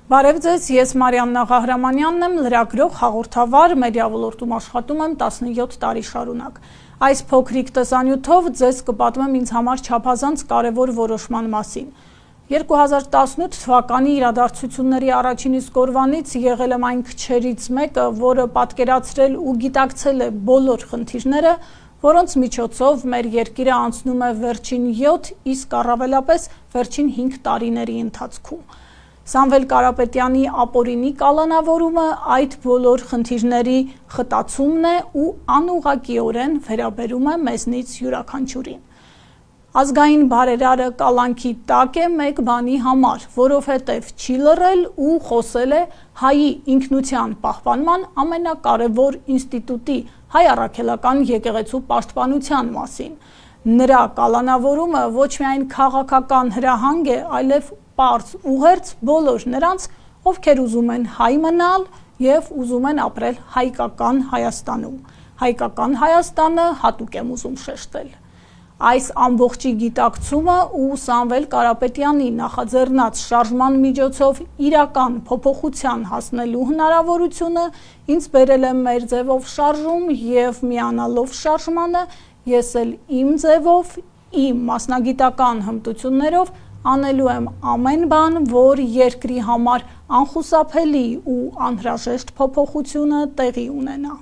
Բարև ձեզ, ես Մարիաննա Ղահրամանյանն եմ, լրագրող, հաղորդավար, մեդիա ոլորտում աշխատում եմ 17 տարի շարունակ։ Այս փոքրիկ տեսանյութով ձեզ կպատմեմ ինձ համար չափազանց կարևոր որոշման մասին։ 2018 թվականի իրադարձությունների առաջին իսկ օրվանից եղել եմ այն քչերից մեկը, որը պատկերացրել ու գիտակցել է բոլոր խնդիրները, որոնց միջոցով մեր երկիրը անցնում է վերջին 7, իսկ առավելապես վերջին 5 տարիների ընթացքում։ Սամվել Կարապետյանի ապօրինի կալանավորումը այդ բոլոր խնդիրների խտացումն է ու անուղղակիորեն վերաբերում է մեզնից յուրաքանչյուրին։ Ազգային բարերարը կալանքի տակ է մեկ բանի համար, որովհետև չի լռել ու խոսել է հայի ինքնության պահպանման ամենակարևոր ինստիտուտի հայ առաքելական եկեղեցու պաշտպանության մասին։ Նրա կալանավորումը ոչ միայն քաղաքական հրահանգ է, այլև պարզ ուղերձ բոլոր նրանց, ովքեր ուզում են հայ մնալ և ուզում են ապրել հայկական Հայաստանում։ Հայկական Հայաստանը հատուկ եմ ուզում շեշտել։ Այս ամբողջի գիտակցումը ու Սամվել Կարապետյանի նախաձեռնած շարժման միջոցով իրական փոփոխության հասնելու հնարավորությունը ինձ բերել է մեր ձևով շարժում և միանալով շարժմանը ես էլ իմ ձևով, իմ մասնագիտական հմտություններով անելու եմ ամեն բան, որ երկրի համար անխուսափելի ու անհրաժեշտ փոփոխությունը տեղի ունենա։